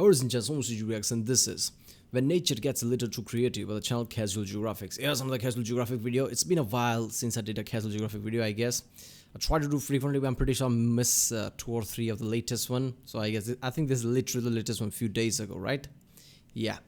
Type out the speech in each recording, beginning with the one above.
Ladies and gentlemen, and this is When Nature Gets a Little Too Creative by the channel Casual Geographics. Here's another Casual Geographic video. It's been a while since I did a Casual Geographic video, I guess. I try to do frequently, but I'm pretty sure I miss 2 or 3 of the latest one. So I think this is literally the latest one a few days ago, right? Yeah.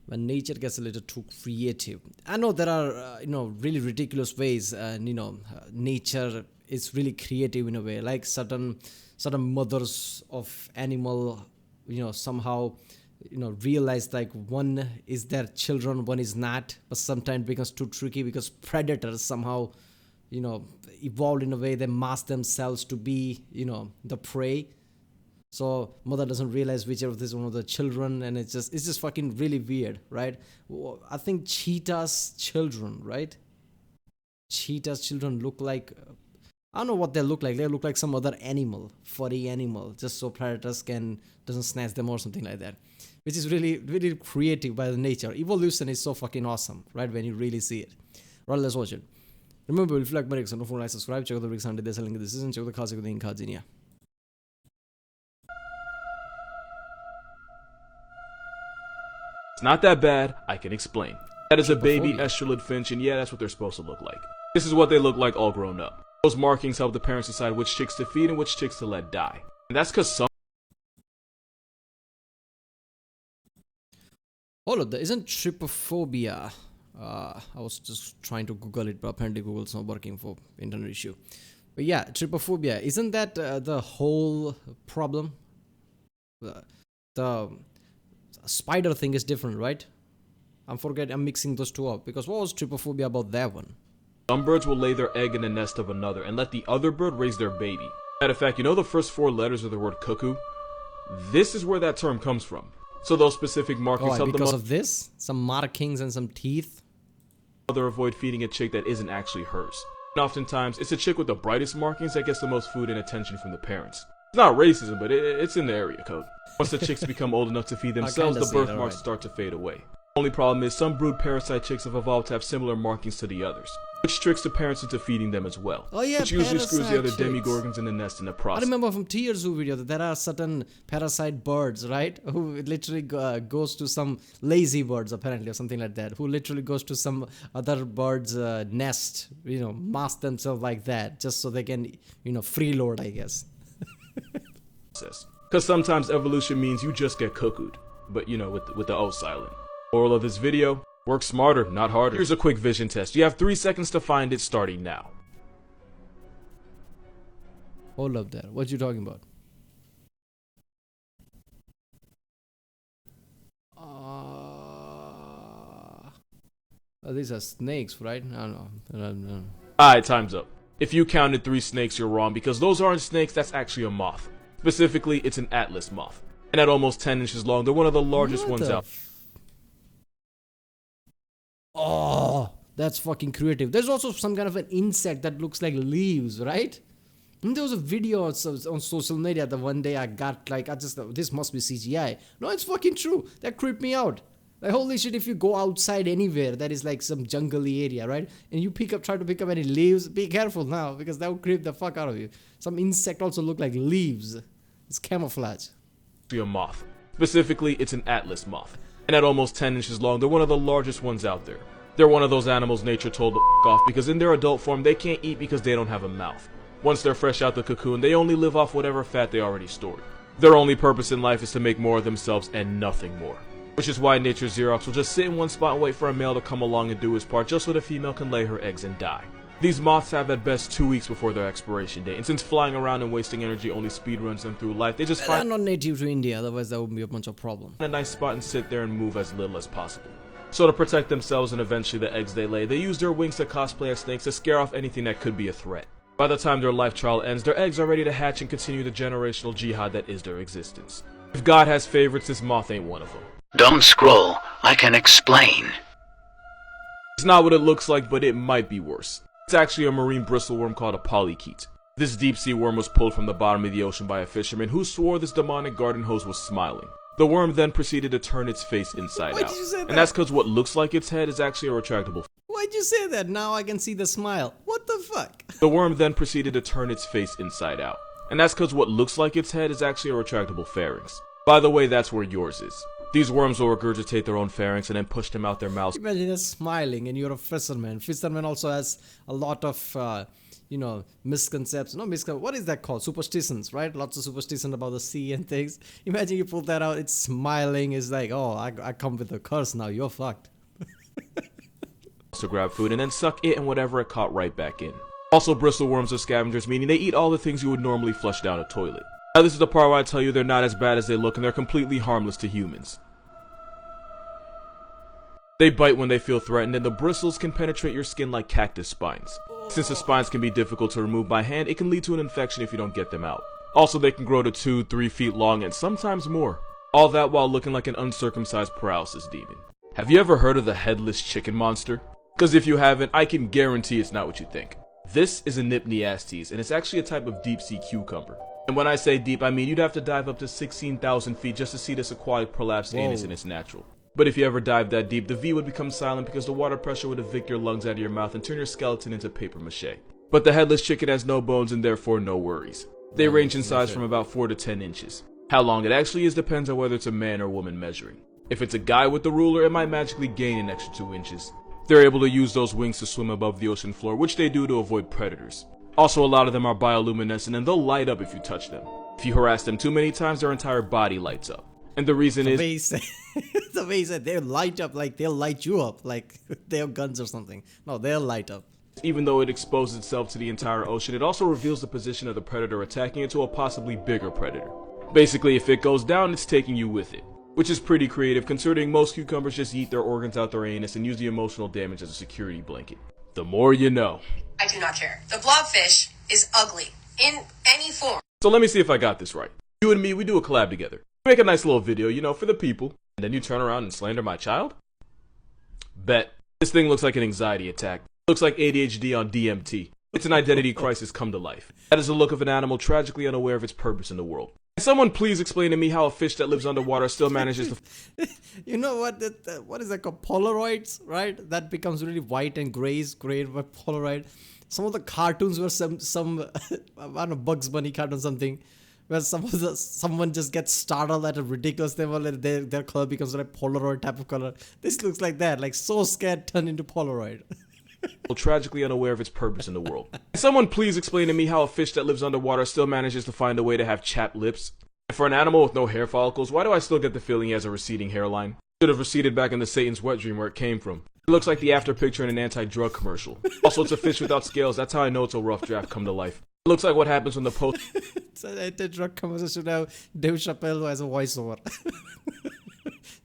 When nature gets a little too creative. I know there are, really ridiculous ways, nature is really creative in a way. Like certain mothers of animal, somehow, realize like one is their children, one is not. But sometimes it becomes too tricky because predators somehow, evolved in a way they mask themselves to be, the prey. So mother doesn't realize which of this one of the children, and it's just fucking really weird, right? I think cheetahs' children, right? Cheetahs' children look like, I don't know what they look like. They look like some other animal, furry animal, just so predators doesn't snatch them or something like that. Which is really, really creative by the nature. Evolution is so fucking awesome, right? When you really see it. Right, let's watch it. Remember, if you like my reaction, don't forget to subscribe, check out the links under this link in the description, check out the classic with the Inkajinia. It's not that bad, I can explain. That is a baby estrulid finch, and yeah, that's what they're supposed to look like. This is what they look like all grown up. Those markings help the parents decide which chicks to feed and which chicks to let die. And that's because some... Hold up, there isn't trypophobia. I was just trying to Google it, but apparently Google's not working for internet issue. But yeah, trypophobia, isn't that the whole problem? The spider thing is different, right? I'm mixing those two up, because what was trypophobia about that one? Some birds will lay their egg in the nest of another and let the other bird raise their baby. Matter of fact, you know the first 4 letters of the word cuckoo? This is where that term comes from. So those specific markings help because of this? Some markings and some teeth? Mother avoid feeding a chick that isn't actually hers. And oftentimes, it's a chick with the brightest markings that gets the most food and attention from the parents. It's not racism, but it's in the area code. Once the chicks become old enough to feed themselves, the birthmarks start to fade away. Only problem is some brood parasite chicks have evolved to have similar markings to the others, which tricks the parents into feeding them as well. Oh yeah, which usually screws the other demigorgons in the nest in the process. I remember from Tier Zoo video that there are certain parasite birds, right? Who literally goes to some lazy birds apparently or something like that. Who literally goes to some other bird's nest, mask themselves like that just so they can, freeload, I guess. Because sometimes evolution means you just get cuckooed, but with the O silent. Moral of this video, work smarter, not harder. Here's a quick vision test. You have 3 seconds to find it, starting now. Hold up there. What you talking about? These are snakes, right? I don't know. Alright, time's up. If you counted 3 snakes, you're wrong, because those aren't snakes, that's actually a moth. Specifically, it's an atlas moth. And at almost 10 inches long, they're one of the largest ones out. Oh, that's fucking creative. There's also some kind of an insect that looks like leaves, right? And there was a video on social media that one day I got like, this must be CGI. No, it's fucking true. That creeped me out. Like, holy shit, if you go outside anywhere that is like some jungly area, right? And you try to pick up any leaves, be careful now, because that will creep the fuck out of you. Some insect also look like leaves. It's camouflage. A moth. Specifically, it's an atlas moth. And at almost 10 inches long, they're one of the largest ones out there. They're one of those animals nature told to f*** off because in their adult form, they can't eat because they don't have a mouth. Once they're fresh out the cocoon, they only live off whatever fat they already stored. Their only purpose in life is to make more of themselves and nothing more. Which is why nature's Xerox will just sit in one spot and wait for a male to come along and do his part just so the female can lay her eggs and die. These moths have at best 2 weeks before their expiration date, and since flying around and wasting energy only speedruns them through life, they just find they're not native to India, otherwise there would be a bunch of problems. A nice spot and sit there and move as little as possible. So to protect themselves and eventually the eggs they lay, they use their wings to cosplay as snakes to scare off anything that could be a threat. By the time their life trial ends, their eggs are ready to hatch and continue the generational jihad that is their existence. If God has favorites, this moth ain't one of them. Don't scroll, I can explain. It's not what it looks like, but it might be worse. It's actually a marine bristleworm called a polychaete. This deep-sea worm was pulled from the bottom of the ocean by a fisherman who swore this demonic garden hose was smiling. The worm then proceeded to turn its face inside out. And that's because what looks like its head is actually a retractable. Why'd you say that? Now I can see the smile. What the fuck? The worm then proceeded to turn its face inside out. And that's because what looks like its head is actually a retractable pharynx. By the way, that's where yours is. These worms will regurgitate their own pharynx and then push them out their mouths. Imagine you're smiling and you're a fisherman. Fisherman also has a lot of, misconceptions. What is that called? Superstitions, right? Lots of superstition about the sea and things. Imagine you pull that out, it's smiling. It's like, oh, I come with a curse now. You're fucked. To grab food and then suck it and whatever it caught right back in. Also, bristle worms are scavengers, meaning they eat all the things you would normally flush down a toilet. Now this is the part where I tell you they're not as bad as they look and they're completely harmless to humans. They bite when they feel threatened, and the bristles can penetrate your skin like cactus spines. Since the spines can be difficult to remove by hand, it can lead to an infection if you don't get them out. Also, they can grow to 2-3 feet long and sometimes more. All that while looking like an uncircumcised paralysis demon. Have you ever heard of the headless chicken monster? Because if you haven't, I can guarantee it's not what you think. This is a Nypniastes, and it's actually a type of deep-sea cucumber. And when I say deep, I mean you'd have to dive up to 16,000 feet just to see this aquatic prolapsed anus in its natural. But if you ever dive that deep, the V would become silent because the water pressure would evict your lungs out of your mouth and turn your skeleton into paper mache. But the headless chicken has no bones and therefore no worries. They range in size from about 4 to 10 inches. How long it actually is depends on whether it's a man or woman measuring. If it's a guy with the ruler, it might magically gain an extra 2 inches. They're able to use those wings to swim above the ocean floor, which they do to avoid predators. Also, a lot of them are bioluminescent and they'll light up if you touch them. If you harass them too many times, their entire body lights up. And the reason is... The way he said they'll light up, like they'll light you up, like they have guns or something. No, they'll light up. Even though it exposes itself to the entire ocean, it also reveals the position of the predator attacking it to a possibly bigger predator. Basically, if it goes down, it's taking you with it. Which is pretty creative considering most cucumbers just eat their organs out their anus and use the emotional damage as a security blanket. The more you know. I do not care. The blobfish is ugly in any form. So let me see if I got this right. You and me, we do a collab together. We make a nice little video, for the people. And then you turn around and slander my child? Bet. This thing looks like an anxiety attack. It looks like ADHD on DMT. It's an identity crisis come to life. That is the look of an animal tragically unaware of its purpose in the world. Can someone please explain to me how a fish that lives underwater still manages to... You know what? What is that called? Polaroids, right? That becomes really white and grays, gray by Polaroid. Some of the cartoons were some I don't know, Bugs Bunny cartoon or something, where someone just gets startled at a ridiculous level and their color becomes like Polaroid type of color. This looks like that, like so scared, turned into Polaroid. Tragically unaware of its purpose in the world. Can someone please explain to me how a fish that lives underwater still manages to find a way to have chapped lips? And for an animal with no hair follicles, why do I still get the feeling he has a receding hairline? Should have receded back into Satan's wet dream where it came from. It looks like the after picture in an anti-drug commercial. Also, it's a fish without scales. That's how I know it's a rough draft come to life. It looks like what happens when the post... It's an anti-drug commercial should have Dave Chappelle as a voiceover.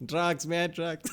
Drugs, man, drugs.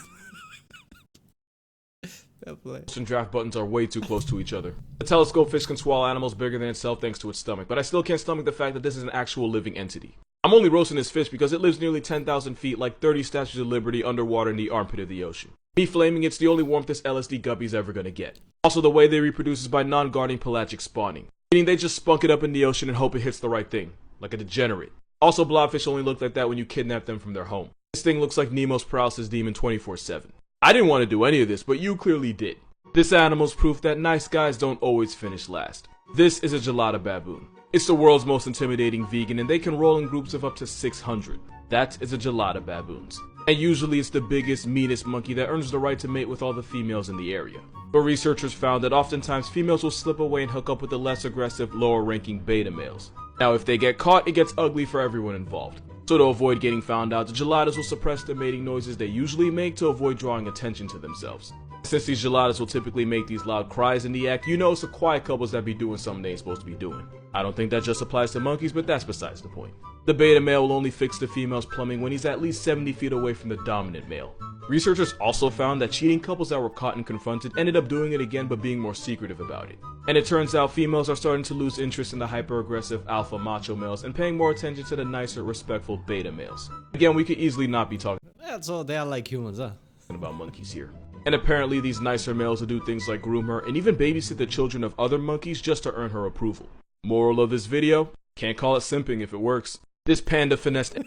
and draft buttons are way too close to each other. The telescope fish can swallow animals bigger than itself thanks to its stomach, but I still can't stomach the fact that this is an actual living entity. I'm only roasting this fish because it lives nearly 10,000 feet like 30 Statues of Liberty underwater in the armpit of the ocean. Me flaming it's the only warmth this LSD guppy's ever gonna get. Also, the way they reproduce is by non-guarding pelagic spawning, meaning they just spunk it up in the ocean and hope it hits the right thing, like a degenerate. Also, blobfish only look like that when you kidnap them from their home. This thing looks like Nemo's paralysis demon 24/7. I didn't want to do any of this, but you clearly did. This animal's proof that nice guys don't always finish last. This is a Gelada baboon. It's the world's most intimidating vegan and they can roll in groups of up to 600. That is a Gelada baboons. And usually it's the biggest, meanest monkey that earns the right to mate with all the females in the area. But researchers found that oftentimes females will slip away and hook up with the less aggressive, lower ranking beta males. Now if they get caught, it gets ugly for everyone involved. So to avoid getting found out, the geladas will suppress the mating noises they usually make to avoid drawing attention to themselves. Since these geladas will typically make these loud cries in the act, you know it's the quiet couples that be doing something they ain't supposed to be doing. I don't think that just applies to monkeys, but that's besides the point. The beta male will only fix the female's plumbing when he's at least 70 feet away from the dominant male. Researchers also found that cheating couples that were caught and confronted ended up doing it again but being more secretive about it. And it turns out females are starting to lose interest in the hyper-aggressive alpha macho males and paying more attention to the nicer, respectful beta males. Again, we could easily not be talking So they are like humans, huh? about monkeys here. And apparently these nicer males will do things like groom her and even babysit the children of other monkeys just to earn her approval. Moral of this video, can't call it simping if it works. This panda finessed...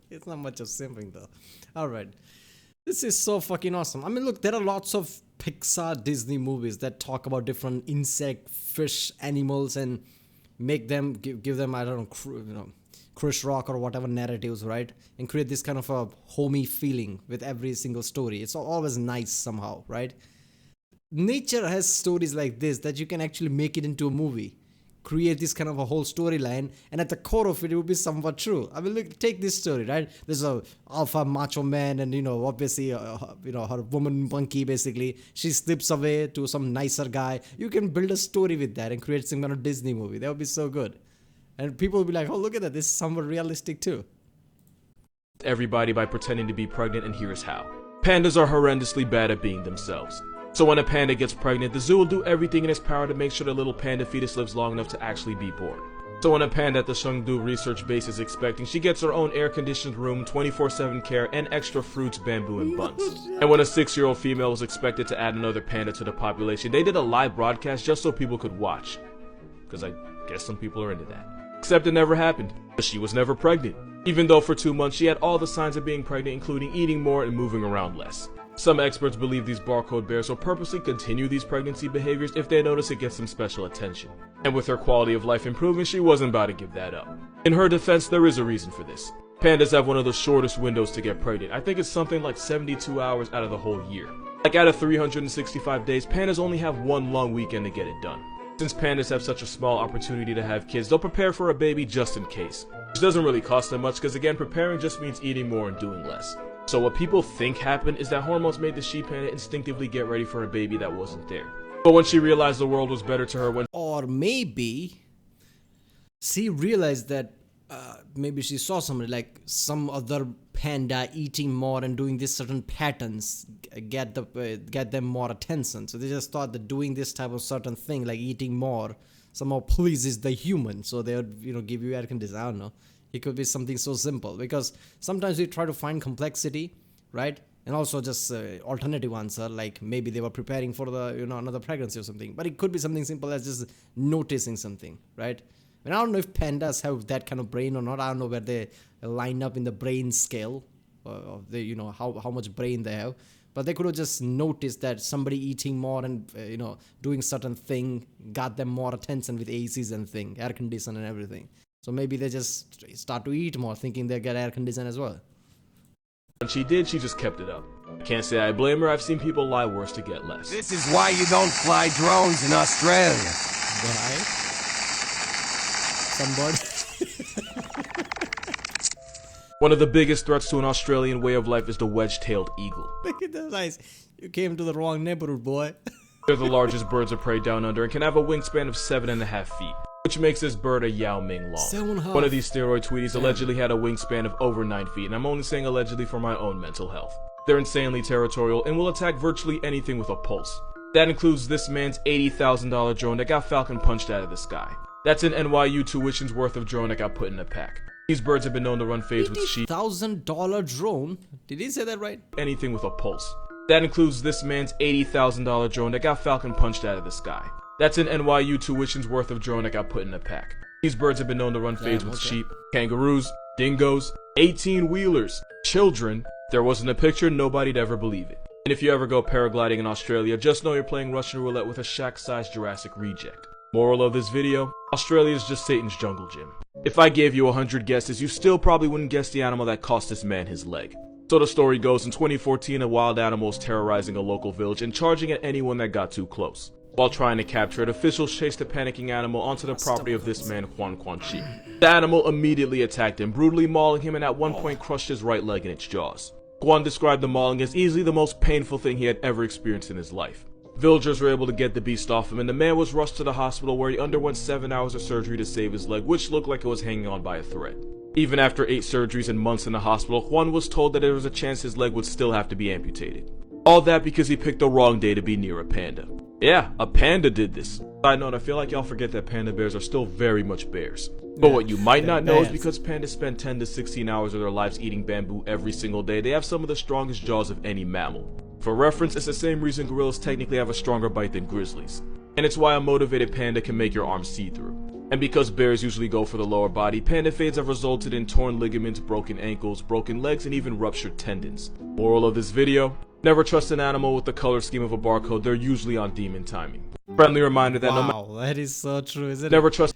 It's not much of simping though. Alright. This is so fucking awesome. I mean, look, there are lots of Pixar Disney movies that talk about different insect, fish, animals and make them, give them, I don't know, Chris Rock or whatever narratives, right? And create this kind of a homey feeling with every single story. It's always nice somehow, right? Nature has stories like this that you can actually make it into a movie, create this kind of a whole storyline, and at the core of it, it would be somewhat true. I mean, look, take this story, right? There's a alpha macho man, and obviously, her woman monkey, basically, she slips away to some nicer guy. You can build a story with that and create some kind of Disney movie. That would be so good, and people will be like, "Oh, look at that! This is somewhat realistic too." Everybody by pretending to be pregnant, and here's how. Pandas are horrendously bad at being themselves. So when a panda gets pregnant, the zoo will do everything in its power to make sure the little panda fetus lives long enough to actually be born. So when a panda at the Chengdu research base is expecting, she gets her own air-conditioned room, 24/7 care, and extra fruits, bamboo, and buns. And when a 6-year-old female was expected to add another panda to the population, they did a live broadcast just so people could watch. Because I guess some people are into that. Except it never happened. She was never pregnant. Even though for 2 months she had all the signs of being pregnant, including eating more and moving around less. Some experts believe these barcode bears will purposely continue these pregnancy behaviors if they notice it gets some special attention. And with her quality of life improving, she wasn't about to give that up. In her defense, there is a reason for this. Pandas have one of the shortest windows to get pregnant. I think it's something like 72 hours out of the whole year. Like out of 365 days, pandas only have one long weekend to get it done. Since pandas have such a small opportunity to have kids, they'll prepare for a baby just in case. Which doesn't really cost them much because again, preparing just means eating more and doing less. So what people think happened is that hormones made the she panda instinctively get ready for a baby that wasn't there. But when she realized the world was better to her when— Or maybe she realized that maybe she saw somebody like some other panda eating more and doing these certain patterns get them more attention. So they just thought that doing this type of certain thing like eating more somehow pleases the human. So they would give you air conditioning. I don't know. It could be something so simple because sometimes we try to find complexity, right? And also just alternative answer, like maybe they were preparing for the another pregnancy or something. But it could be something simple as just noticing something, right? And I don't know if pandas have that kind of brain or not. I don't know where they line up in the brain scale of the how much brain they have. But they could have just noticed that somebody eating more and doing certain thing got them more attention with ACs and thing, air conditioning and everything. So maybe they just start to eat more, thinking they'll get air conditioning as well. When she did, she just kept it up. I can't say I blame her. I've seen people lie worse to get less. This is why you don't fly drones in Australia. Why? Somebody. One of the biggest threats to an Australian way of life is the wedge-tailed eagle. Look at those eyes. You came to the wrong neighborhood, boy. They're the largest birds of prey down under and can have a wingspan of 7.5 feet. Which makes this bird a Yao Ming long. 7.5. One of these steroid tweeties allegedly had a wingspan of over 9 feet, and I'm only saying allegedly for my own mental health. They're insanely territorial and will attack virtually anything with a pulse. That includes this man's $80,000 drone that got falcon punched out of the sky. That's an NYU tuition's worth of drone that got put in a pack. These birds have been known to run fades with sheep. $80,000 drone? Did he say that right? Anything with a pulse. That includes this man's $80,000 drone that got falcon punched out of the sky. That's an NYU tuition's worth of drone that got put in a pack. These birds have been known to run fades with sheep, kangaroos, dingoes, 18-wheelers, children. If there wasn't a picture, nobody'd ever believe it. And if you ever go paragliding in Australia, just know you're playing Russian roulette with a shack-sized Jurassic reject. Moral of this video, Australia is just Satan's jungle gym. If I gave you 100 guesses, you still probably wouldn't guess the animal that cost this man his leg. So the story goes, in 2014, a wild animal was terrorizing a local village and charging at anyone that got too close. While trying to capture it, officials chased the panicking animal onto the property of this man, Juan Chi. The animal immediately attacked him, brutally mauling him, and at one point crushed his right leg in its jaws. Juan described the mauling as easily the most painful thing he had ever experienced in his life. Villagers were able to get the beast off him, and the man was rushed to the hospital where he underwent 7 hours of surgery to save his leg, which looked like it was hanging on by a thread. Even after 8 surgeries and months in the hospital, Juan was told that there was a chance his leg would still have to be amputated. All that because he picked the wrong day to be near a panda. Yeah, a panda did this. Side note, I feel like y'all forget that panda bears are still very much bears. But what you might not know is because pandas spend 10 to 16 hours of their lives eating bamboo every single day, they have some of the strongest jaws of any mammal. For reference, it's the same reason gorillas technically have a stronger bite than grizzlies. And it's why a motivated panda can make your arms see-through. And because bears usually go for the lower body, panda fades have resulted in torn ligaments, broken ankles, broken legs, and even ruptured tendons. Moral of this video: never trust an animal with the color scheme of a barcode, they're usually on demon timing. Friendly reminder that wow, that is so true, isn't never it? trust.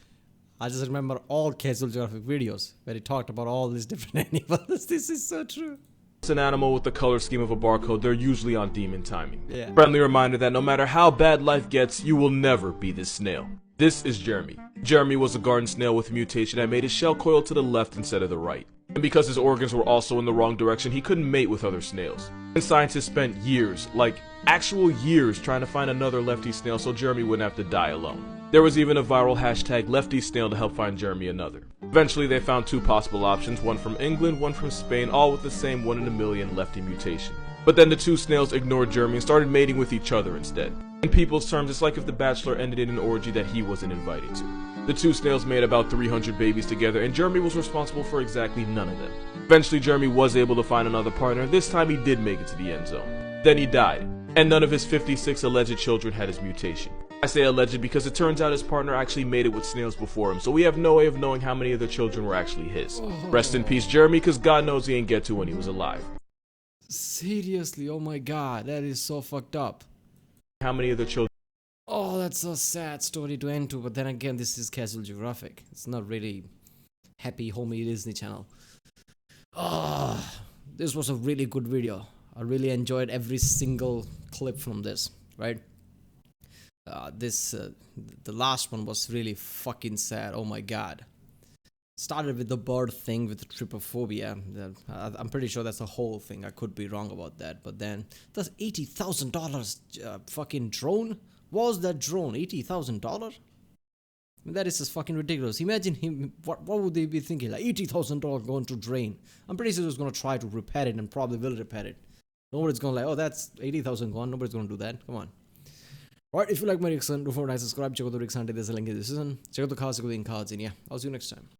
I just remember all Casual Geographic videos where he talked about all these different animals. This is so true. It's an animal with the color scheme of a barcode. They're usually on demon timing. Yeah. Friendly reminder that no matter how bad life gets, you will never be this snail. This is Jeremy. Jeremy was a garden snail with a mutation that made his shell coil to the left instead of the right. And because his organs were also in the wrong direction, he couldn't mate with other snails. And scientists spent years, like actual years, trying to find another lefty snail so Jeremy wouldn't have to die alone. There was even a viral hashtag #LeftySnail to help find Jeremy another. Eventually they found two possible options, one from England, one from Spain, all with the same 1 in a million lefty mutation. But then the two snails ignored Jeremy and started mating with each other instead. In people's terms, it's like if The Bachelor ended in an orgy that he wasn't invited to. The two snails made about 300 babies together, and Jeremy was responsible for exactly none of them. Eventually, Jeremy was able to find another partner, and this time he did make it to the end zone. Then he died, and none of his 56 alleged children had his mutation. I say alleged because it turns out his partner actually mated with snails before him, so we have no way of knowing how many of the children were actually his. Rest in peace, Jeremy, because God knows he ain't get to when he was alive. Seriously, oh my god, that is so fucked up. How many of the children? Oh, that's a sad story to end to, but then again, this is Casual Geographic. It's not really happy, homey Disney Channel. This was a really good video. I really enjoyed every single clip from this, right? The last one was really fucking sad, oh my god. Started with the bird thing with the trypophobia. I'm pretty sure that's the whole thing. I could be wrong about that. But then, that's $80,000 fucking drone? What was that drone? $80,000? I mean, that is just fucking ridiculous. Imagine him, what would they be thinking? Like, $80,000 going to drain. I'm pretty sure he's going to try to repair it and probably will repair it. Nobody's going to like, oh, that's 80,000 gone. Nobody's going to do that. Come on. Alright, if you like my reaction, don't forget to subscribe. Check out the reaction. There's a link in the description. Check out the cards, check out the cards, and yeah, I'll see you next time.